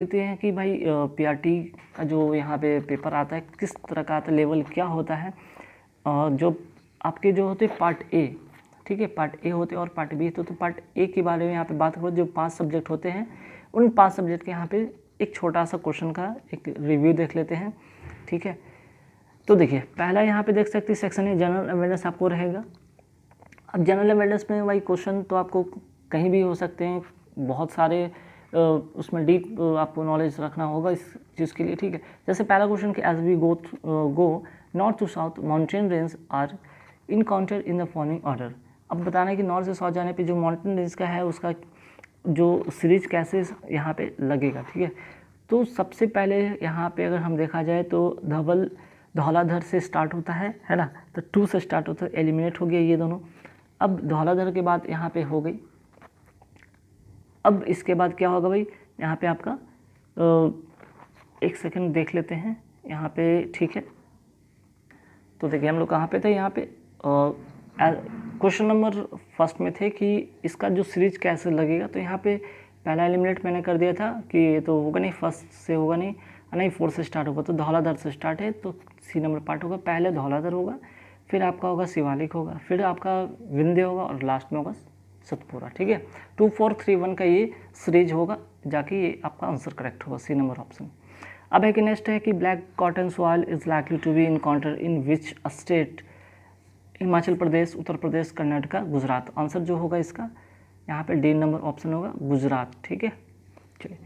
देखते हैं कि भाई पीआरटी का जो यहाँ पे पेपर आता है किस तरह का आता है, लेवल क्या होता है। जो आपके जो होते हैं पार्ट ए, ठीक है, पार्ट ए होते हैं और पार्ट बी होते हैं। तो पार्ट ए के बारे में यहाँ पे बात करो, जो 5 सब्जेक्ट होते हैं उन 5 सब्जेक्ट के यहाँ पे एक छोटा सा क्वेश्चन का एक रिव्यू देख लेते हैं, ठीक है। तो देखिए पहला यहाँ पे देख सकते हैं सेक्शन है जनरल अवेयरनेस आपको रहेगा। अब जनरल अवेयरनेस में भाई क्वेश्चन तो आपको कहीं भी हो सकते हैं, बहुत सारे उसमें डीप आपको नॉलेज रखना होगा इस चीज़ के लिए, ठीक है। जैसे पहला क्वेश्चन कि as we go north to south mountain range are encounter in the following order. अब बताना है कि नॉर्थ से साउथ जाने पे जो माउंटेन रेंज का है उसका जो सीरीज कैसे यहाँ पे लगेगा, ठीक है। तो सबसे पहले यहाँ पे अगर हम देखा जाए तो धौलाधर से स्टार्ट होता है ना, तो 2 से स्टार्ट होता है, एलिमिनेट हो गया ये दोनों। अब धौलाधर के बाद यहाँ पे हो गई, अब इसके बाद क्या होगा भाई, यहाँ पे आपका एक सेकंड देख लेते हैं यहाँ पे, ठीक है। तो देखिए हम लोग कहाँ पे थे, यहाँ पे क्वेश्चन नंबर फर्स्ट में थे कि इसका जो सीरीज कैसे लगेगा। तो यहाँ पे पहला एलिमिनेट मैंने कर दिया था कि ये तो होगा नहीं, फर्स्ट से होगा नहीं 4 से स्टार्ट होगा, तो धौलाधर से स्टार्ट है तो सी नंबर पार्ट होगा। पहले धौलाधर होगा, फिर आपका होगा शिवालिक होगा, फिर आपका विंध्य होगा और लास्ट में होगा सतपुरा, ठीक है। 2 4 3 1 का ये सीरीज होगा, जाके ये आपका आंसर करेक्ट होगा, सी नंबर ऑप्शन। अब है कि नेक्स्ट है कि black cotton soil is likely to be encounter in which state, Himachal Pradesh, Uttar Pradesh, Karnataka, Gujarat. Answer जो होगा इसका यहाँ पे डी नंबर ऑप्शन होगा, गुजरात, ठीक है। चलिए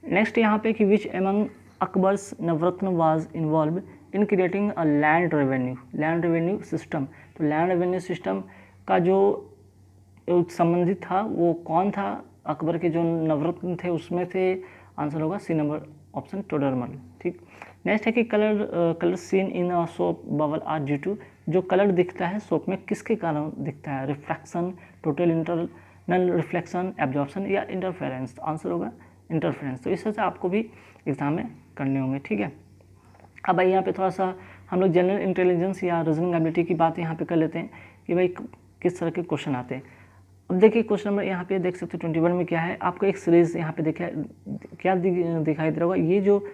नेक्स्ट यहाँ पे कि which among Akbar's Navratna was involve in creating a land revenue system. तो लैंड रेवेन्यू सिस्टम का जो संबंधित था वो कौन था, अकबर के जो नवरत्न थे उसमें थे। आंसर होगा सी नंबर ऑप्शन टोडरमल, ठीक। नेक्स्ट है कि colour seen in a soap bubble are due to, जो कलर दिखता है सोप में किसके कारण दिखता है, refraction, total internal reflection, absorption या इंटरफेरेंस। आंसर होगा इंटरफेरेंस। तो इस वजह से आपको भी एग्जाम में करने होंगे, ठीक है। अब भाई यहाँ पे थोड़ा सा हम लोग जनरल इंटेलिजेंस या रीजनिंग एबिलिटी की बात यहाँ पे कर लेते हैं कि भाई किस तरह के क्वेश्चन आते हैं। अब देखिए क्वेश्चन नंबर यहाँ पे देख सकते हो 21 में क्या है, आपको एक सीरीज यहाँ पे देखा क्या दिखाई दे रहा होगा, ये जो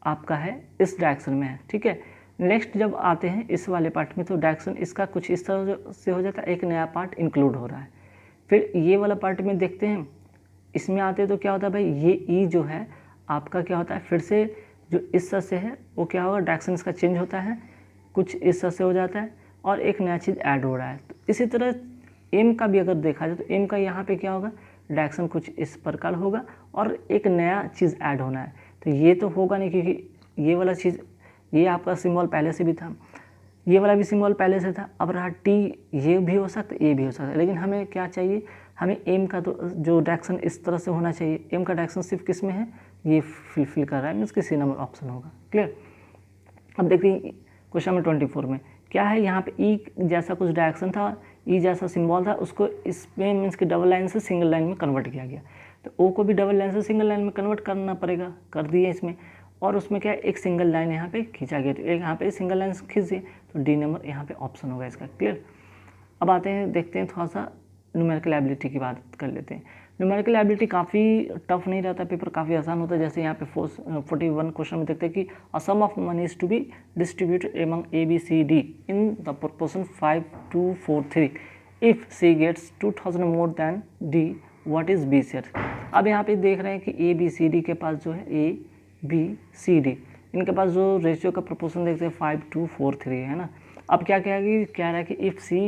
आपका है इस डायरेक्शन में है, ठीक है। नेक्स्ट जब आते हैं इस वाले पार्ट में तो डायरेक्शन इसका कुछ इस तरह से हो जाता है, एक नया पार्ट इंक्लूड हो रहा है। फिर ये वाला पार्ट में देखते हैं, इसमें आते हैं तो क्या होता है भाई, ये ई जो है आपका क्या होता है, फिर से जो इस तरह से है वो क्या होगा, डायरेक्शन इसका चेंज होता है, कुछ इस तरह से हो जाता है और एक नया चीज़ ऐड हो रहा है। तो इसी तरह एम का भी अगर देखा जाए तो एम का यहाँ पे क्या होगा, डायरेक्शन कुछ इस प्रकार होगा और एक नया चीज़ ऐड होना है। तो ये तो होगा नहीं क्योंकि ये वाला चीज़, ये आपका सिंबल पहले से भी था, ये वाला भी सिंबल पहले से था। अब रहा टी, ये भी हो सकता है, ये भी हो सकता है, लेकिन हमें क्या चाहिए, हमें एम का तो जो डायरेक्शन इस तरह से होना चाहिए। एम का डायरेक्शन सिर्फ किस में है, ये फिल कर रहा है, मीन्स कि सी नंबर ऑप्शन होगा, क्लियर। अब देखते हैं क्वेश्चन नंबर 24 में क्या है, यहाँ पे ई जैसा कुछ डायरेक्शन था, ई जैसा सिंबल था, उसको इसमें मीन्स कि डबल लाइन से सिंगल लाइन में कन्वर्ट किया गया। तो ओ को भी डबल लाइन से सिंगल लाइन में कन्वर्ट करना पड़ेगा, कर दिए इसमें, और उसमें क्या है एक सिंगल लाइन यहाँ पे खींचा गया, तो एक यहाँ पे सिंगल लाइन खींच दिए, तो डी नंबर यहाँ पे ऑप्शन होगा इसका, क्लियर। अब आते हैं देखते हैं थोड़ा सा न्यूमेरिकल एबिलिटी की बात कर लेते हैं। न्यूमेरिकल एबिलिटी काफ़ी टफ नहीं रहता, पेपर काफ़ी आसान होता है। जैसे यहाँ पे 41 क्वेश्चन में देखते हैं कि a sum of money is to be distributed among A B C D in the proportion 5 2 4 3 if C gets 2000 more than D, what is B share. अब यहाँ पे देख रहे हैं कि ए बी सी डी के पास जो है ए बी सी डी, इनके पास जो रेशियो का प्रोपोर्शन देखते हैं 5 2 4 3 है ना। अब क्या कह रहा है कि if C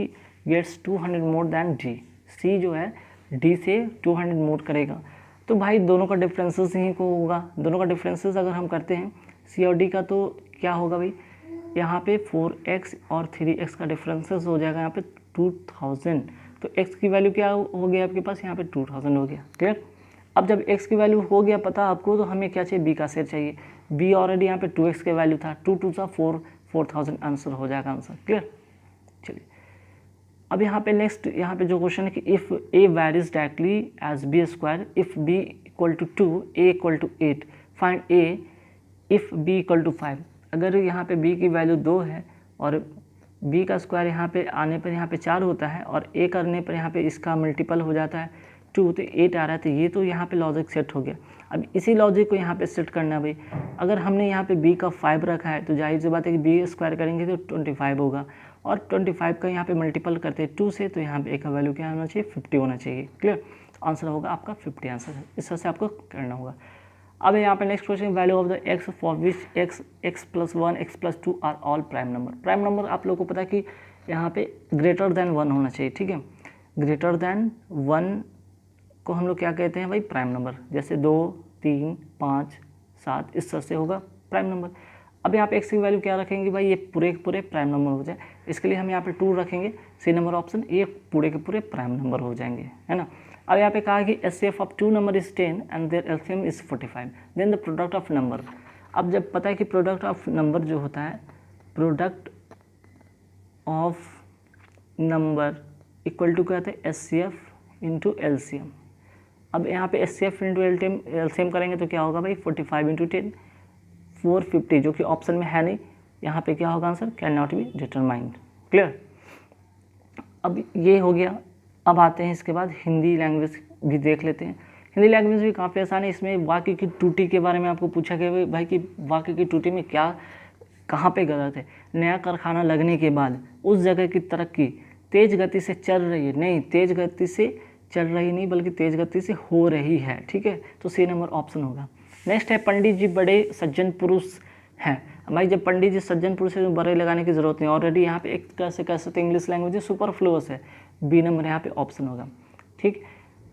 gets 200 more than D, C जो है डी से 200 मोर करेगा, तो भाई दोनों का डिफरेंसेस ही को होगा। दोनों का डिफरेंसेस अगर हम करते हैं सी और डी का, तो क्या होगा भाई, यहाँ पे 4x और 3x का डिफरेंसेस हो जाएगा यहाँ पे 2000। तो x की वैल्यू क्या हो गया आपके पास, यहाँ पे 2000 हो गया, क्लियर। अब जब x की वैल्यू हो गया पता आपको, तो हमें क्या चाहिए, b का शेयर चाहिए। b ऑलरेडी यहाँ पे 2x के वैल्यू था, 2 2 सा 4, 4000 आंसर हो जाएगा आंसर, क्लियर। चलिए अब यहाँ पे नेक्स्ट यहाँ पे जो क्वेश्चन है कि if a varies directly as b square if b equal to 2 a equal to 8 find a if b equal to 5। अगर यहाँ पे b की वैल्यू 2 है और b का स्क्वायर यहाँ पे आने पर यहाँ पे 4 होता है और a करने पर यहाँ पे इसका मल्टीपल हो जाता है, 2 तो 8 आ रहा है, तो ये तो यहाँ पे लॉजिक सेट हो गया। अब इसी लॉजिक को यहाँ पे सेट करना है भाई। अगर हमने यहाँ पे b का 5 रखा है तो जाहिर सी बात है कि b स्क्वायर करेंगे तो 25 होगा, और 25 का यहाँ पे मल्टीपल करते हैं 2 से, तो यहाँ पे a का वैल्यू क्या होना चाहिए, 50 होना चाहिए। क्लियर, आंसर होगा आपका 50 आंसर है। इस तरह से आपको करना होगा। अब यहाँ पे next question, value of the x for which x + 1 x + 2 are all prime number. Prime number आप लोगों को पता है कि यहाँ पे ग्रेटर देन 1 होना चाहिए, ठीक है। ग्रेटर देन 1 को हम लोग क्या कहते हैं भाई, प्राइम नंबर। जैसे 2 3 5 7 इस तरह से होगा प्राइम नंबर। अब यहाँ पे x की वैल्यू क्या रखेंगे भाई, ये पूरे के पूरे प्राइम नंबर हो जाए, इसके लिए हम यहाँ पे 2 रखेंगे, सी नंबर ऑप्शन, ये पूरे के पूरे प्राइम नंबर हो जाएंगे, है ना। अब यहाँ पे कहा कि HCF of 2 number is 10 and their LCM is 45, then the product of number. अब जब पता है कि प्रोडक्ट ऑफ नंबर जो होता है, product of number equal to क्या होता है, HCF इंटू LCM। अब यहाँ पे HCF इंटू LCM करेंगे तो क्या होगा भाई, 45 इंटू 10 450, जो कि ऑप्शन में है नहीं। यहाँ पे क्या होगा answer, can not be determined. Clear, अब ये हो गया। अब आते हैं इसके बाद हिंदी लैंग्वेज भी देख लेते हैं। हिंदी लैंग्वेज भी काफ़ी आसान है। इसमें वाक्य की त्रुटि के बारे में आपको पूछा गया भाई कि वाक्य की त्रुटि में क्या, कहाँ पे गलत है। नया कारखाना लगने के बाद उस जगह की तरक्की तेज गति से चल रही है, नहीं तेज गति से चल रही नहीं बल्कि तेज गति से हो रही है, ठीक है। तो सी नंबर ऑप्शन होगा। नेक्स्ट है, पंडित जी बड़े सज्जन पुरुष हैं। भाई जब पंडित जी सज्जन पुरुष है, बड़े लगाने की जरूरत नहीं, ऑलरेडी यहाँ पे एक तरह से कह सकते हैं इंग्लिश लैंग्वेज सुपरफ्लुअस है, बी नंबर यहाँ पे ऑप्शन होगा, ठीक।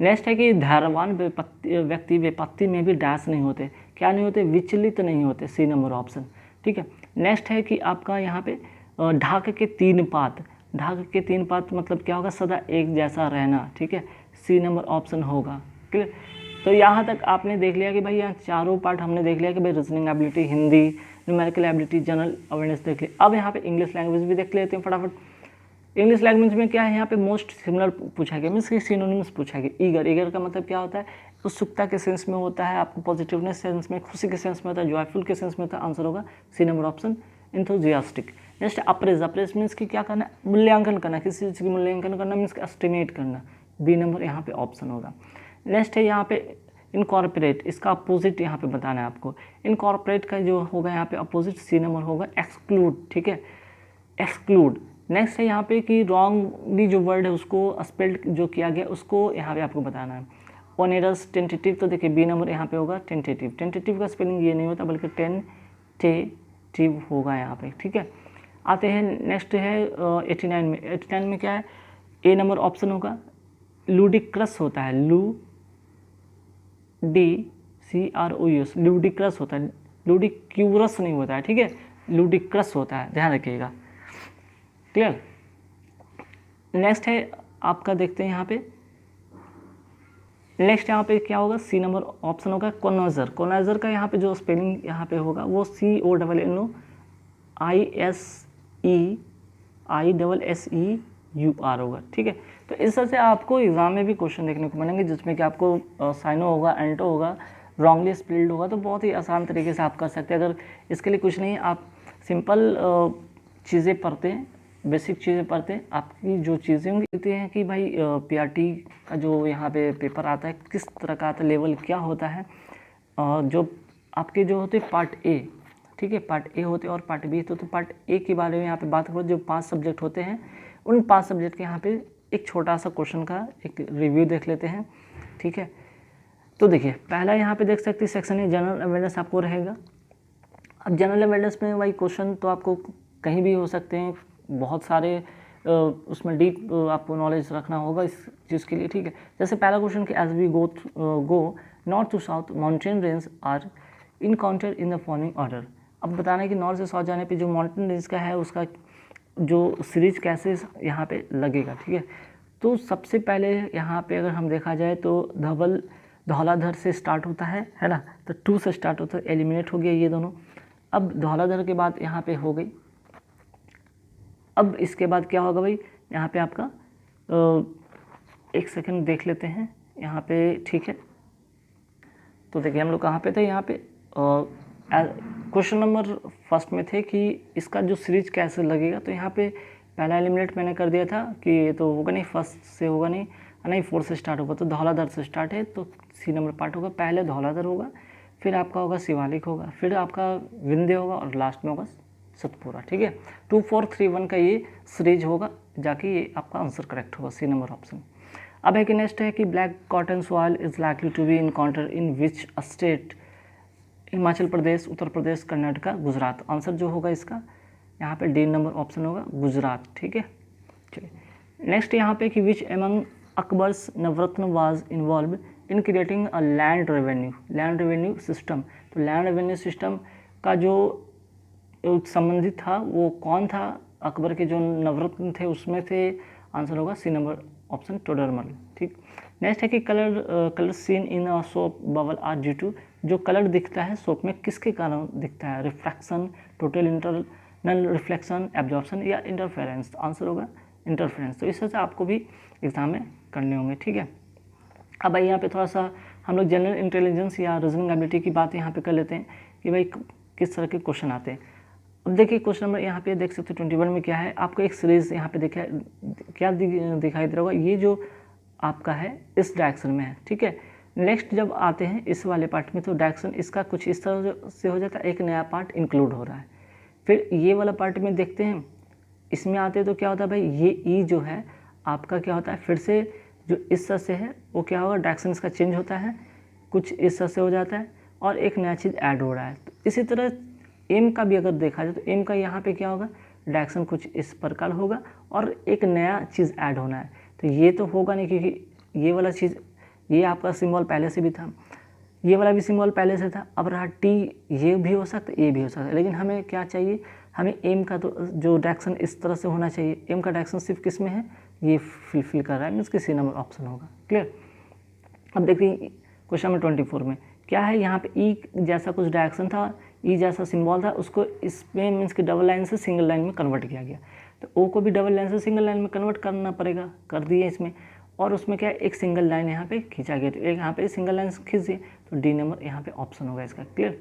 नेक्स्ट है कि धैर्यवान व्यक्ति विपत्ति में भी डैश नहीं होते, क्या नहीं होते, विचलित नहीं होते, सी नंबर ऑप्शन, ठीक है। नेक्स्ट है कि आपका यहाँ पे ढाक के 3 पात, ढाक के 3 पात मतलब क्या होगा, सदा एक जैसा रहना, ठीक है, सी नंबर ऑप्शन होगा। क्लियर, तो यहाँ तक आपने देख लिया कि भाई यहाँ चारों पार्ट हमने देख लिया कि भाई reasoning ability, Hindi, numerical ability, general awareness देख लिया। अब यहाँ पे इंग्लिश लैंग्वेज भी देख लेते हैं फटाफट। इंग्लिश लैंग्वेज में क्या है, यहाँ पे मोस्ट सिमिलर पूछा गया, मीन्स कि सिनोनिम्स पूछा गया। ईगर, ईगर का मतलब क्या होता है, उत्सुकता के सेंस में होता है, आपको पॉजिटिवनेस सेंस में, खुशी के सेंस में होता है, जॉयफुल के सेंस में होता है, आंसर होगा C number option, enthusiastic. Next appraise, appraise means कि क्या करना, मूल्यांकन करना, किसी चीज़ की मूल्यांकन करना, मीन्स एस्टिमेट करना, बी नंबर यहाँ पे ऑप्शन होगा। नेक्स्ट है यहाँ पे इनकॉर्पोरेट, इसका अपोजिट यहाँ पे बताना है आपको। इनकॉर्पोरेट का जो होगा यहाँ पे अपोजिट, सी नंबर होगा एक्सक्लूड, ठीक है, एक्सक्लूड। नेक्स्ट है यहाँ पे कि रॉन्गली जो वर्ड है उसको स्पेल्ड जो किया गया उसको यहाँ पे आपको बताना है। ओनेरस, टेंटेटिव, तो देखिए बी नंबर यहाँ पे होगा टेंटेटिव। टेंटेटिव का स्पेलिंग ये नहीं होता बल्कि टेंटेटिव होगा यहाँ पे, ठीक है। आते हैं नेक्स्ट है 89 में। 89 में क्या है, ए नंबर ऑप्शन होगा। लूडिक्रस होता है, LUDICROUS, लूडिक्रस होता है, लूडिक्यूरस नहीं होता है, ठीक है, लूडिक्रस होता है, ध्यान रखिएगा। क्लियर। नेक्स्ट है आपका, देखते हैं यहाँ पे, नेक्स्ट यहाँ पे क्या होगा, सी नंबर ऑप्शन होगा कोनाइजर। कोनाइजर का यहाँ पे जो स्पेलिंग यहाँ पे होगा वो CONNOISEISSEUR होगा, ठीक है। तो इस तरह से आपको एग्जाम में भी क्वेश्चन देखने को मिलेंगे जिसमें कि आपको साइनो होगा, एंटो होगा, रॉन्गली स्पेल्ड होगा, तो बहुत ही आसान तरीके से आप कर सकते हैं। अगर इसके लिए कुछ नहीं, आप सिंपल चीज़ें पढ़ते हैं, बेसिक चीज़ें पढ़ते हैं, आपकी जो चीज़ें होंगी कहते हैं कि भाई PRT का जो यहाँ पे पेपर आता है किस तरह का आता है, लेवल क्या होता है, जो आपके जो होते पार्ट ए, ठीक है, पार्ट ए होते और पार्ट बी होते। तो पार्ट ए के बारे में यहाँ पे बात करो, जो 5 सब्जेक्ट होते हैं उन 5 सब्जेक्ट के यहाँ पे एक छोटा सा क्वेश्चन का एक रिव्यू देख लेते हैं, ठीक है। तो देखिए पहला यहाँ पे देख सकते हैं सेक्शन है जनरल अवेयरनेस आपको रहेगा। अब जनरल अवेयरनेस में भाई क्वेश्चन तो आपको कहीं भी हो सकते हैं, बहुत सारे उसमें डीप आपको नॉलेज रखना होगा इस चीज़ के लिए, ठीक है। जैसे पहला क्वेश्चन कि as we go north to south mountain range are encounter in the following order. अब बताना है कि नॉर्थ से साउथ जाने पे जो माउंटेन रेंज का है उसका जो सीरीज कैसे यहाँ पे लगेगा, ठीक है। तो सबसे पहले यहाँ पे अगर हम देखा जाए तो धौलाधर से स्टार्ट होता है ना, तो 2 से स्टार्ट होता है, एलिमिनेट हो गया ये दोनों। अब धौलाधर के बाद यहाँ पे हो गई, अब इसके बाद क्या होगा भाई, यहाँ पे आपका एक सेकंड देख लेते हैं यहाँ पे, ठीक है। तो देखिए हम लोग कहाँ पे थे, यहाँ पे क्वेश्चन नंबर फर्स्ट में थे कि इसका जो सीरीज कैसे लगेगा। तो यहाँ पे पहला एलिमिनेट मैंने कर दिया था कि ये तो होगा नहीं, फर्स्ट से होगा नहीं, नहीं 4 से स्टार्ट होगा तो धौलाधर से स्टार्ट है तो सी नंबर पार्ट होगा। पहले धौलाधर होगा, फिर आपका होगा शिवालिक होगा, फिर आपका विंध्य होगा और लास्ट में होगा सतपुरा। ठीक है, 2 4 3 1 का ये सीरीज होगा, जाके ये आपका आंसर करेक्ट होगा, सी नंबर ऑप्शन। अब है कि नेक्स्ट है कि black cotton soil is likely to be encounter in which state, Himachal Pradesh, Uttar Pradesh, Karnataka, Gujarat. Answer जो होगा इसका यहाँ पे डी नंबर ऑप्शन होगा, गुजरात। ठीक है, चलिए नेक्स्ट यहाँ पे कि which among Akbar's Navratna was involve in creating a land revenue system. तो लैंड रेवेन्यू सिस्टम का जो संबंधित था वो कौन था, अकबर के जो नवरत्न थे उसमें से आंसर होगा सी नंबर ऑप्शन टोडरमल। ठीक, नेक्स्ट है कि colour seen in a soap bubble are due to, जो कलर दिखता है सोप में किसके कारण दिखता है, refraction, total internal reflection, absorption या इंटरफेरेंस। आंसर होगा इंटरफेरेंस। तो इस वजह से आपको भी एग्जाम में करने होंगे। ठीक है, अब भाई यहाँ पे थोड़ा सा हम लोग जनरल इंटेलिजेंस या रीजनिंग एबिलिटी की बात यहाँ पे कर लेते हैं कि भाई किस तरह के क्वेश्चन आते हैं। अब देखिए क्वेश्चन नंबर यहाँ पे देख सकते हो 21 में क्या है, आपको एक सीरीज यहाँ पे क्या दिखाई दे रहा होगा, ये जो आपका है इस डायरेक्शन में है। ठीक है, नेक्स्ट जब आते हैं इस वाले पार्ट में तो डायरेक्शन इसका कुछ इस तरह से हो जाता है, एक नया पार्ट इंक्लूड हो रहा है। फिर ये वाला पार्ट में देखते हैं, इसमें आते हैं तो क्या होता है भाई, ये ई जो है आपका क्या होता है, फिर से जो इस तरह से है वो क्या होगा, डायरेक्शन इसका चेंज होता है, कुछ इस तरह से हो जाता है और एक नया चीज़ ऐड हो रहा है। तो इसी तरह एम का भी अगर देखा जाए तो एम का यहाँ पे क्या होगा, डायरेक्शन कुछ इस प्रकार होगा और एक नया चीज़ ऐड होना है। तो ये तो होगा नहीं क्योंकि ये वाला चीज़, ये आपका सिंबल पहले से भी था, ये वाला भी सिंबल पहले से था। अब रहा टी, ये भी हो सकता है, ये भी हो सकता है, लेकिन हमें क्या चाहिए, हमें एम का तो जो डायरेक्शन इस तरह से होना चाहिए। एम का डायरेक्शन सिर्फ किस में है, ये फिल कर रहा है, मीन्स कि सी नंबर ऑप्शन होगा। क्लियर। अब देखिए क्वेश्चन नंबर 24 में क्या है, यहाँ पे ई जैसा कुछ डायरेक्शन था, ई जैसा सिंबल था, उसको इसमें मीन्स कि डबल लाइन से सिंगल लाइन में कन्वर्ट किया गया। तो ओ को भी डबल लाइन से सिंगल लाइन में कन्वर्ट करना पड़ेगा, कर दिए इसमें, और उसमें क्या है, एक सिंगल लाइन यहाँ पे खींचा गया, तो एक यहाँ पे सिंगल लाइन खींच दिए, तो डी नंबर यहाँ पे ऑप्शन होगा इसका। क्लियर।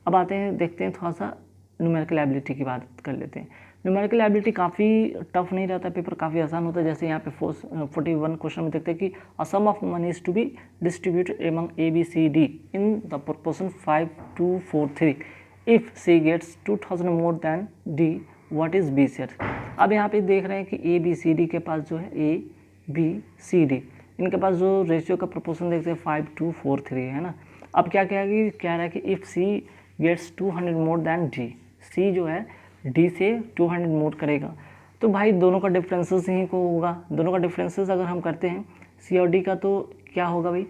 अब आते हैं, देखते हैं थोड़ा सा न्यूमेरिकल एबिलिटी की बात कर लेते हैं। न्यूमेरिकल एबिलिटी काफ़ी टफ नहीं रहता, पेपर काफ़ी आसान होता है। जैसे यहाँ पे 41 क्वेश्चन में देखते हैं कि a sum of money is to be distributed among A B C D in the proportion 5:2:4:3 if C gets 2000 more than D, what is B share. अब यहाँ पे देख रहे हैं कि ए बी सी डी के पास जो है, ए बी सी डी इनके पास जो रेशियो का प्रोपोर्शन देखते हैं 5:2:4:3 है ना। अब क्या कह रहा है कि if C gets 200 more than D, C जो है डी से 200 मोर करेगा, तो भाई दोनों का डिफरेंसेस ही को होगा। दोनों का डिफरेंसेस अगर हम करते हैं सी और डी का, तो क्या होगा भाई,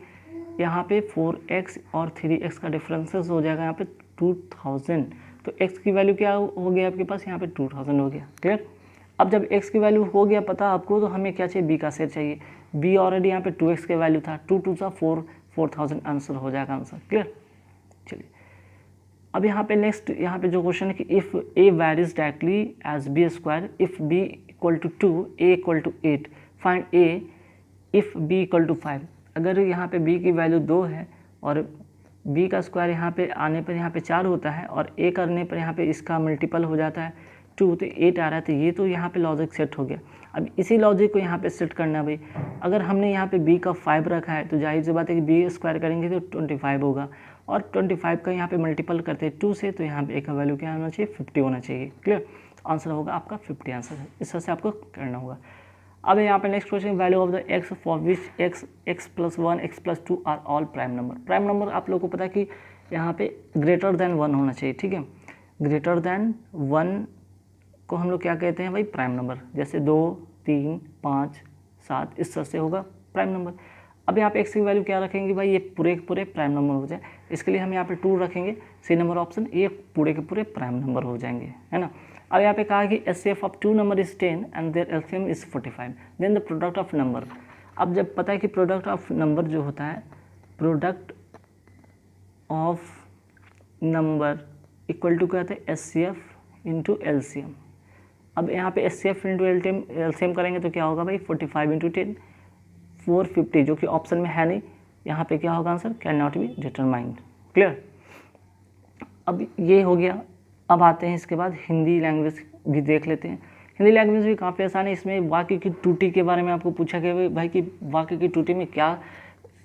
यहाँ पे 4x और 3x का डिफरेंसेस हो जाएगा यहाँ पे 2000। तो x की वैल्यू क्या हो गया आपके पास, यहाँ पे 2000 हो गया। क्लियर। अब जब x की वैल्यू हो गया पता आपको, तो हमें क्या चाहिए, b का शेयर चाहिए। b ऑलरेडी यहाँ पे 2x की वैल्यू था, 2 2 4 4000 आंसर हो जाएगा आंसर। क्लियर। चलिए अब यहाँ पे नेक्स्ट यहाँ पे जो क्वेश्चन है कि if a varies directly as b square, if b equal to 2, a equal to 8, find a if b equal to 5। अगर यहाँ पे b की वैल्यू 2 है और b का स्क्वायर यहाँ पे आने पर यहाँ पे 4 होता है और a करने पर यहाँ पे इसका मल्टीपल हो जाता है 2, तो 8 आ रहा है, तो ये तो यहाँ पे लॉजिक सेट हो गया। अब इसी लॉजिक को यहाँ पे सेट करना भाई, अगर हमने यहाँ पे b का 5 रखा है तो जाहिर सी बात है कि b स्क्वायर करेंगे तो 25 होगा, और 25 का यहाँ पे मल्टीपल करते हैं 2 से, तो यहाँ पे a का वैल्यू क्या होना चाहिए, 50 होना चाहिए। क्लियर। आंसर होगा आपका 50 आंसर है, इस तरह से आपको करना होगा। अब यहाँ पे next question, value of the x for which x+1 x+2 are all prime number. Prime number आप लोगों को पता है कि यहाँ पे ग्रेटर देन 1 होना चाहिए। ठीक है, ग्रेटर देन 1 को हम लोग क्या कहते हैं भाई, प्राइम नंबर। जैसे 2 3 5 7 इस तरह से होगा प्राइम नंबर। अब यहाँ पे x की वैल्यू क्या रखेंगे भाई, ये पूरे के पूरे प्राइम नंबर हो जाए, इसके लिए हम यहाँ पे 2 रखेंगे, सी नंबर ऑप्शन, ये पूरे के पूरे प्राइम नंबर हो जाएंगे, है ना। अब यहाँ पे कहा कि HCF of 2 number is 10 and their LCM is 45, then the product of number. अब जब पता है कि प्रोडक्ट ऑफ नंबर जो होता है, product of number equal to क्या होता है, एचसीएफ इंटू एलसीएम। अब यहाँ पे एचसीएफ इंटू एलसीएम करेंगे तो क्या होगा भाई, 45 इंटू 10 450, जो कि ऑप्शन में है नहीं, यहाँ पे क्या होगा answer, can not be determined. Clear. अब ये हो गया। अब आते हैं इसके बाद हिंदी लैंग्वेज भी देख लेते हैं। हिंदी लैंग्वेज भी काफ़ी आसान है। इसमें वाक्य की त्रुटि के बारे में आपको पूछा गया भाई कि वाक्य की त्रुटि में क्या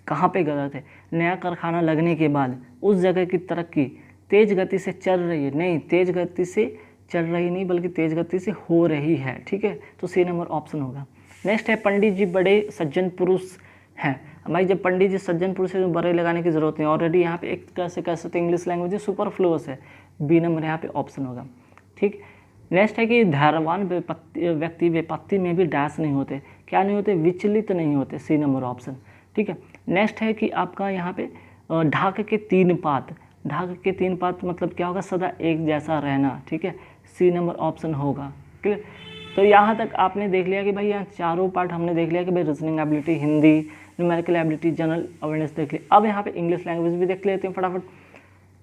कहाँ पे गलत है। नया कारखाना लगने के बाद उस जगह की तरक्की तेज गति से चल रही है, नहीं तेज गति से चल रही नहीं बल्कि तेज गति से हो रही है, ठीक है। तो सी नंबर ऑप्शन होगा। नेक्स्ट है पंडित जी बड़े सज्जन पुरुष हैं। भाई जब पंडित जी सज्जन पुरुष है तो बड़े लगाने की जरूरत नहीं, ऑलरेडी यहाँ पे एक तरह से कह सकते इंग्लिश लैंग्वेज है सुपरफ्लुअस है, बी नंबर यहाँ पे ऑप्शन होगा, ठीक। नेक्स्ट है कि धैर्यवान व्यक्ति विपत्ति में भी डैश नहीं होते, क्या नहीं होते, विचलित नहीं होते, सी नंबर ऑप्शन, ठीक है। नेक्स्ट है कि आपका यहाँ पे ढाक के तीन पात, ढाक के तीन पात मतलब क्या होगा, सदा एक जैसा रहना, ठीक है, सी नंबर ऑप्शन होगा, क्लियर। तो यहाँ तक आपने देख लिया कि भाई यहाँ चारों पार्ट हमने देख लिया कि भाई reasoning ability, Hindi, numerical ability, general awareness देख लिया। अब यहाँ पे इंग्लिश लैंग्वेज भी देख लेते हैं फटाफट।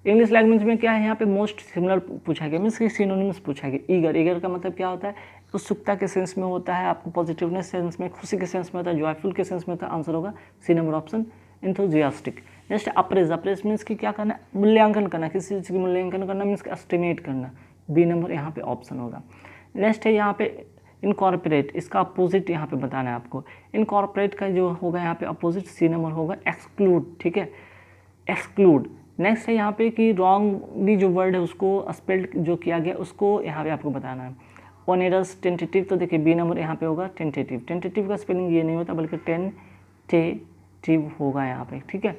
इंग्लिश लैंग्वेज में क्या है, यहाँ पे मोस्ट सिमिलर पूछा गया, मीन्स कि सिनोनिम्स पूछा गया। ईगर, ईगर का मतलब क्या होता है, उत्सुकता के सेंस में होता है, आपको पॉजिटिवनेस सेंस में, खुशी के सेंस में होता है, जॉयफुल के सेंस में होता है, आंसर होगा C number option enthusiastic. Next appraise, appraise means कि क्या करना, मूल्यांकन करना, किसी चीज़ की मूल्यांकन करना मीन्स एस्टिमेट करना, बी नंबर यहाँ पे ऑप्शन होगा। नेक्स्ट है यहाँ पे इनकॉर्पोरेट, इसका अपोजिट यहाँ पे बताना है आपको। इनकॉर्पोरेट का जो होगा यहाँ पे अपोजिट सी नंबर होगा एक्सक्लूड, ठीक है, एक्सक्लूड। नेक्स्ट है यहाँ पे कि रॉन्गली जो वर्ड है उसको स्पेल्ड जो किया गया उसको यहाँ पे आपको बताना है। ओनेरस, टेंटेटिव, तो देखिए बी नंबर यहाँ पे होगा टेंटेटिव। टेंटेटिव का स्पेलिंग ये नहीं होता बल्कि टेंटेटिव होगा यहाँ पे, ठीक है।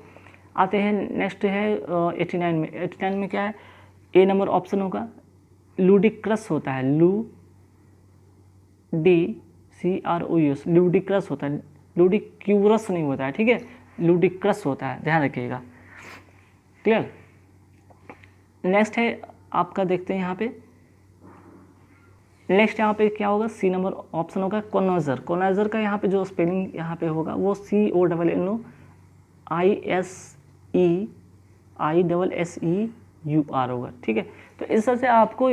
आते हैं नेक्स्ट है 89 में। 89 में क्या है, ए नंबर ऑप्शन होगा। लूडिक्रस होता है, LUDICROUS, लूडिक्रस होता है, लूडिक्यूरस नहीं होता है, ठीक है, लूडिक्रस होता है, ध्यान रखिएगा, क्लियर। नेक्स्ट है आपका देखते हैं यहाँ पे, नेक्स्ट यहाँ पे क्या होगा, सी नंबर ऑप्शन होगा कोनाजर। कोनाजर का यहाँ पे जो स्पेलिंग यहाँ पे होगा वो CONNOISEISSEUR होगा, ठीक है। तो इस तरह से आपको